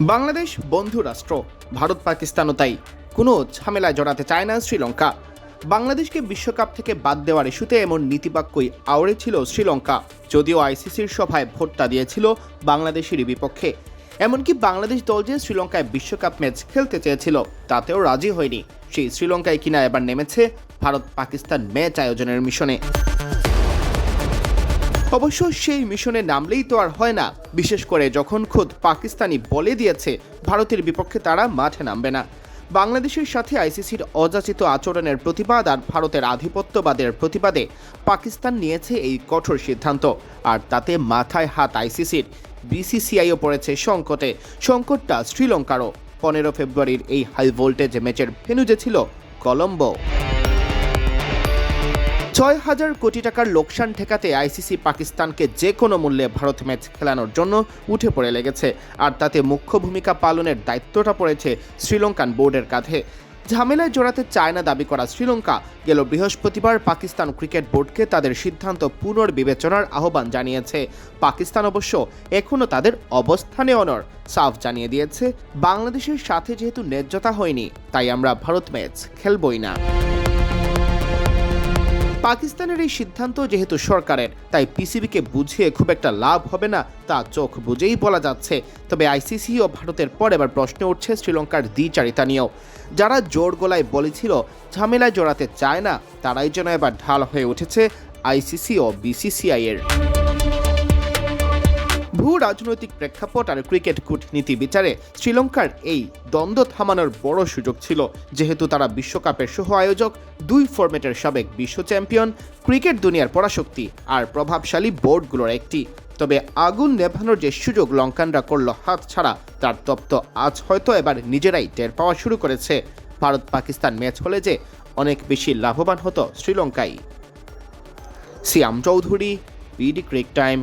বাংলাদেশ বন্ধু রাষ্ট্র, ভারত পাকিস্তানও তাই। কোনো ঝামেলায় জড়াতে চায় না শ্রীলঙ্কা। বাংলাদেশকে বিশ্বকাপ থেকে বাদ দেওয়ার ইস্যুতে এমন নীতিবাক্যই আওড়েছিল শ্রীলঙ্কা, যদিও আইসিসির সভায় ভোটটা দিয়েছিল বাংলাদেশেরই বিপক্ষে। এমনকি বাংলাদেশ দল যে শ্রীলঙ্কায় বিশ্বকাপ ম্যাচ খেলতে চেয়েছিল তাতেও রাজি হয়নি। সেই শ্রীলঙ্কায় কিনা এবার নেমেছে ভারত পাকিস্তান ম্যাচ আয়োজনের মিশনে। অবশ্য সেই মিশনে নামলেই তো আর হয় না, বিশেষ করে যখন খোদ পাকিস্তানি বলে দিয়েছে ভারতের বিপক্ষে তারা মাঠে নামবে না। বাংলাদেশের সাথে আইসিসির অযাচিত আচরণের প্রতিবাদ আর ভারতের আধিপত্যবাদের প্রতিবাদে পাকিস্তান নিয়েছে এই কঠোর সিদ্ধান্ত। আর তাতে মাথায় হাত আইসিসির। বিসিসিআইও পড়েছে সংকটে। সংকটটা শ্রীলঙ্কারও। 15 ফেব্রুয়ারির এই হাই ভোল্টেজ ম্যাচের ভেন্যু যে ছিল কলম্বো। 6,000 কোটি টাকার লোকসান ঠেকাতে আইসিসি পাকিস্তানকে যে কোনো মূল্যে ভারত ম্যাচ খেলানোর জন্য উঠে পড়ে লেগেছে। আর তাতে মুখ্য ভূমিকা পালনের দায়িত্বটা পড়েছে শ্রীলঙ্কান বোর্ডের কাঁধে। ঝামেলায় জড়াতে চায় না দাবি করা শ্রীলঙ্কা গেল বৃহস্পতিবার পাকিস্তান ক্রিকেট বোর্ডকে তাদের সিদ্ধান্ত পুনর্বিবেচনার আহ্বান জানিয়েছে। পাকিস্তান অবশ্য এখনও তাদের অবস্থানে অনড়, সাফ জানিয়ে দিয়েছে বাংলাদেশের সাথে যেহেতু ন্যায্যতা হয়নি তাই আমরা ভারত ম্যাচ খেলবই না। পাকিস্তানের এই সিদ্ধান্ত যেহেতু সরকারের, তাই পিসিবিকে বুঝিয়ে খুব একটা লাভ হবে না তা চোখ বুঝেই বলা যাচ্ছে। তবে আইসিসি ও ভারতের পর এবার প্রশ্ন উঠছে শ্রীলঙ্কার দ্বিচারিতা নিয়েও। যারা জোর গলায় বলেছিল ঝামেলায় জড়াতে চায় না, তারাই যেন এবার ঢাল হয়ে উঠেছে আইসিসি ও বিসিসিআই এর। ভূ রাজনৈতিক প্রেক্ষাপট আর ক্রিকেট কূটনীতি বিচারে শ্রীলঙ্কার এই দ্বন্দ্ব থামানোর বড় সুযোগ ছিল, যেহেতু তারা বিশ্বকাপের সহ আয়োজক, 2 ফরম্যাটের সাবেক বিশ্ব চ্যাম্পিয়ন, ক্রিকেট দুনিয়ার পরাশক্তি আর প্রভাবশালী বোর্ডগুলোর একটি। তবে আগুন নেভানোর যে সুযোগ লঙ্কানরা করল হাত ছাড়া, তার তপ্ত আজ হয়তো এবার নিজেরাই টের পাওয়া শুরু করেছে। ভারত পাকিস্তান ম্যাচ হলে যে অনেক বেশি লাভবান হতো শ্রীলঙ্কাই। সিয়াম চৌধুরী, বিডি ক্রিক টাইম।